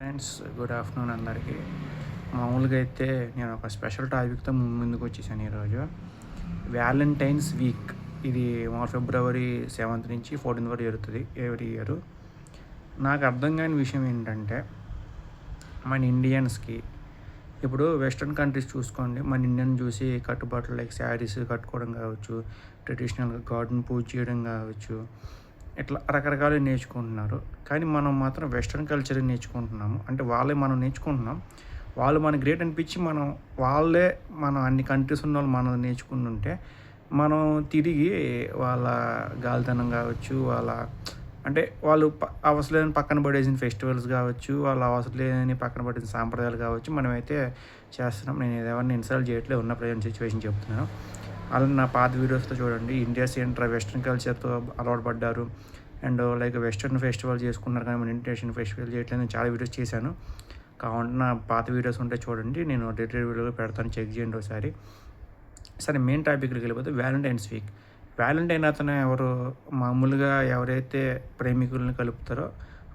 Friends, good afternoon అందరికీ. మామూలుగా అయితే నేను ఒక స్పెషల్ టాపిక్తో ముందుకు వచ్చేసాను ఈరోజు. Valentine's week. ఇది ఫిబ్రవరి 7th నుంచి 14th వరకు జరుగుతుంది ఎవ్రీ ఇయర్. నాకు అర్థం కాని విషయం ఏంటంటే, మన ఇండియన్స్కి ఇప్పుడు వెస్ట్రన్ కంట్రీస్ చూసుకోండి, మన ఇండియన్ చూసి కట్టుబాట్లు లైక్ శారీస్ కట్టుకోవడం కావచ్చు, ట్రెడిషనల్గా గాడ్ని పూజ చేయడం కావచ్చు, ఇట్లా రకరకాలు నేర్చుకుంటున్నారు. కానీ మనం మాత్రం వెస్ట్రన్ కల్చర్ నేర్చుకుంటున్నాము. అంటే వాళ్ళే మనం నేర్చుకుంటున్నాం, వాళ్ళు మన గ్రేట్ అనిపించి మనం అన్ని కంట్రీస్ ఉన్న వాళ్ళు మనం నేర్చుకుంటుంటే, మనం తిరిగి వాళ్ళ గాలితనం కావచ్చు, అంటే వాళ్ళు అవసరం లేని పక్కన పడేసిన ఫెస్టివల్స్ కావచ్చు, వాళ్ళు అవసరం లేని పక్కన పడేసిన సాంప్రదాయాలు కావచ్చు మనమైతే చేస్తున్నాం. నేను ఎవరిని ఇన్సల్ట్ చేయట్లేదు, ఉన్న ప్రజెంట్ సిచ్యువేషన్ చెప్తున్నాను. అలా నా పాత వీడియోస్తో చూడండి. ఇండియా ఏంట్రా వెస్ట్రన్ కల్చర్తో అలవాటు పడ్డారు అండ్ లైక్ వెస్ట్రన్ ఫెస్టివల్ చేసుకున్నారు కానీ మన ఇండియన్ ఫెస్టివల్ చేయట్లేదు. నేను చాలా వీడియోస్ చేశాను, కావాలంటే నా పాత వీడియోస్ ఉంటే చూడండి, నేను డీటెయిల్ వీడియోలో పెడతాను, చెక్ చేయండి ఒకసారి. సరే, మెయిన్ టాపిక్కి వెళ్ళిపోతే వ్యాలంటైన్స్ వీక్. వ్యాలంటైన్ అతను ఎవరు? మామూలుగా ఎవరైతే ప్రేమికులను కలుపుతారో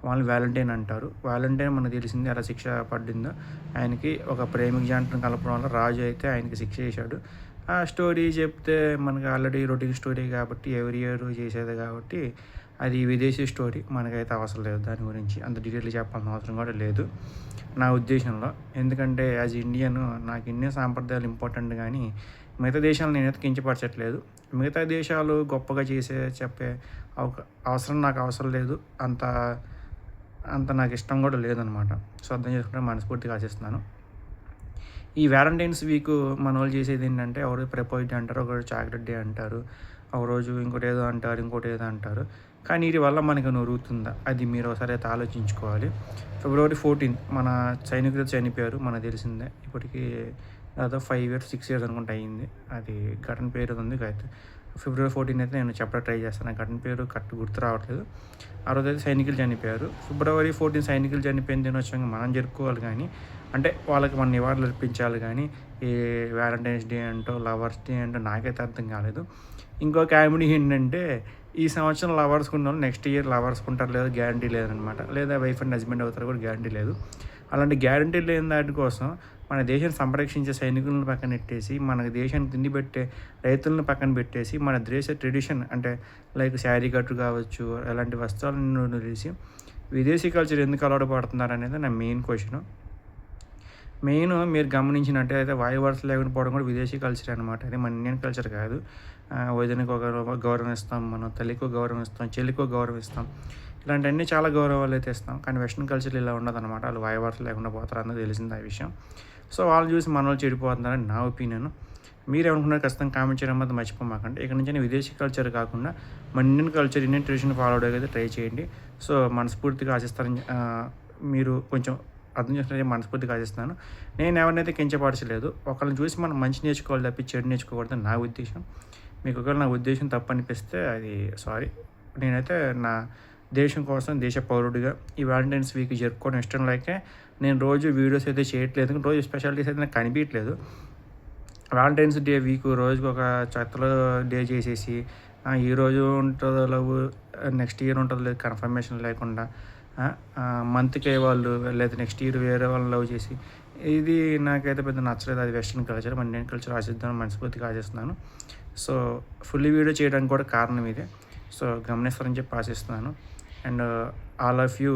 వాళ్ళని వ్యాలంటైన్ అంటారు. వ్యాలంటైన్ మనకు తెలిసింది ఎలా శిక్ష పడిందో. ఆయనకి ఒక ప్రేమిక జంటను కలపడం వల్ల రాజు అయితే ఆయనకి శిక్ష చేశాడు. ఆ స్టోరీ చెప్తే మనకి ఆల్రెడీ రొటీన్ స్టోరీ కాబట్టి ఎవ్రీ ఇయర్ చేసేది కాబట్టి అది విదేశీ స్టోరీ, మనకైతే అవసరం లేదు దాని గురించి అంత డీటెయిల్గా చెప్పాల్సిన అవసరం కూడా లేదు నా ఉద్దేశంలో. ఎందుకంటే యాజ్ ఇండియన్ నాకు ఇండియన్ సాంప్రదాయాలు ఇంపార్టెంట్, కానీ మిగతా దేశాలను నేనైతే కించపరచట్లేదు. మిగతా దేశాలు గొప్పగా చెప్పే అవసరం నాకు అవసరం లేదు, అంత అంత నాకు ఇష్టం కూడా లేదనమాట. సో అర్థం చేసుకుంటే మనస్ఫూర్తిగా ఆశిస్తున్నాను. ఈ వ్యాలంటైన్స్ వీక్ మన వాళ్ళు చేసేది ఏంటంటే, ఎవరు ప్రపోజ్ డే అంటారు, ఒకరోజు చాక్లెట్ డే అంటారు, ఒక రోజు ఇంకోటి ఏదో అంటారు. కానీ వీటి వల్ల మనకు నొరుగుతుందా? అది మీరు ఒకసారి అయితే ఆలోచించుకోవాలి. ఫిబ్రవరి 14 మన సైనికులు చనిపోయారు, మనకు తెలిసిందే. ఇప్పటికీ దాదాపు 5 years 6 years అనుకుంటా అయ్యింది. అది ఘటన పేరు ఉంది అయితే ఫిబ్రవరి 14 అయితే నేను చెప్పడం ట్రై చేస్తాను, ఘటన పేరు కరెక్ట్ గుర్తు రావట్లేదు. ఆ రోజు అయితే సైనికులు చనిపోయారు. ఫిబ్రవరి 14 సైనికులు చనిపోయిన దినోత్సవంగా మనం జరుపుకోవాలి, కానీ అంటే వాళ్ళకి మన నివాళులు అర్పించాలి. కానీ ఈ వ్యాలంటైన్స్ డే అంటో లవర్స్ డే అంటో నాకైతే అర్థం కాలేదు. ఇంకో కామెడీ ఏంటంటే, ఈ సంవత్సరం లవర్స్కి ఉన్న వాళ్ళు నెక్స్ట్ ఇయర్ లవర్స్కి ఉంటారు లేదో గ్యారంటీ లేదనమాట, లేదా వైఫ్ అండ్ హస్బెండ్ అవుతారు కూడా గ్యారంటీ లేదు. అలాంటి గ్యారంటీ లేని దాటి కోసం మన దేశాన్ని సంరక్షించే సైనికులను పక్కన పెట్టేసి, మన దేశాన్ని తిండి పెట్టే రైతులను పక్కన పెట్టేసి, మన దేశ ట్రెడిషన్ అంటే లైక్ శారీ కట్టు కావచ్చు అలాంటి వస్త్రాలను వదిలేసి విదేశీ కల్చర్ ఎందుకు అలవాటు పడుతున్నారు అనేది నా మెయిన్ క్వశ్చన్. మీరు గమనించినట్టయితే వాయు వరుస లేకుండా పోవడం కూడా విదేశీ కల్చర్ అనమాట. అది మన ఇండియన్ కల్చర్ కాదు. వదినకు ఒక గౌరవం ఇస్తాం, మనం తల్లికో గౌరవం ఇస్తాం, చెల్లికో గౌరవం ఇస్తాం, ఇలాంటివన్నీ చాలా గౌరవాలు అయితే ఇస్తాం. కానీ వెస్ట్రన్ కల్చర్ ఇలా ఉండదు అనమాట. వాళ్ళు వాయు వరుస లేకుండా పోతారు అన్నది తెలిసింది ఆ విషయం. సో వాళ్ళని చూసి మన వాళ్ళు చెడిపోతున్నారని నా ఒపీనియన్. మీరేమనుకున్నారు ఖచ్చితంగా కామెంట్ చేయడం మాత్రం మర్చిపోమాకండి. ఇక్కడ నుంచి విదేశీ కల్చర్ కాకుండా మన Indian culture, Indian tradition follow అవడానికి ట్రై చేయండి. సో మనస్ఫూర్తిగా ఆశిస్తారని మీరు కొంచెం అర్థం చేసుకుంటే మనస్ఫూర్తిగా ఆశిస్తున్నాను. నేను ఎవరినైతే కించపరచలేదు. ఒకరిని చూసి మనం మంచి నేర్చుకోవాలి తప్పి చెడు నేర్చుకోకూడదని నా ఉద్దేశం. మీకు ఒకవేళ నా ఉద్దేశం తప్పు అనిపిస్తే అది సారీ. నేనైతే నా దేశం కోసం దేశ పౌరుడిగా ఈ వ్యాలంటైన్స్ వీక్ జరుపుకోవడం ఇష్టం లేకే నేను రోజు వీడియోస్ అయితే చేయట్లేదు. రోజు స్పెషాలిటీస్ అయితే నాకు కనిపించట్లేదు. వ్యాలంటైన్స్ డే వీక్ రోజుకి ఒక చెత్తలో డే చేసేసి ఈరోజు ఉంటుందో లవ్ నెక్స్ట్ ఇయర్ ఉంటుందో లేదు కన్ఫర్మేషన్ లేకుండా మంత్కే వాళ్ళు లేదా నెక్స్ట్ ఇయర్ వేరే వాళ్ళని లవ్ చేసి, ఇది నాకైతే పెద్ద నచ్చలేదు. అది వెస్ట్రన్ కల్చర్, మన ఇండియన్ కల్చర్ ఆశిద్దామని మనస్ఫూర్తిగా ఆశిస్తున్నాను. సో ఫుల్ వీడియో చేయడానికి కూడా కారణం ఇదే. సో గమనిస్తారని చెప్పి ఆశిస్తున్నాను. And all of you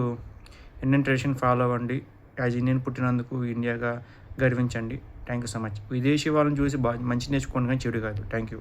Indian tradition follow అవ్వండి. యాజ్ ఇండియన్ పుట్టినందుకు ఇండియాగా గర్వించండి. Thank you so much. విదేశీ వాళ్ళని చూసి మంచి నేర్చుకోండి కానీ చెడు కాదు. Thank you.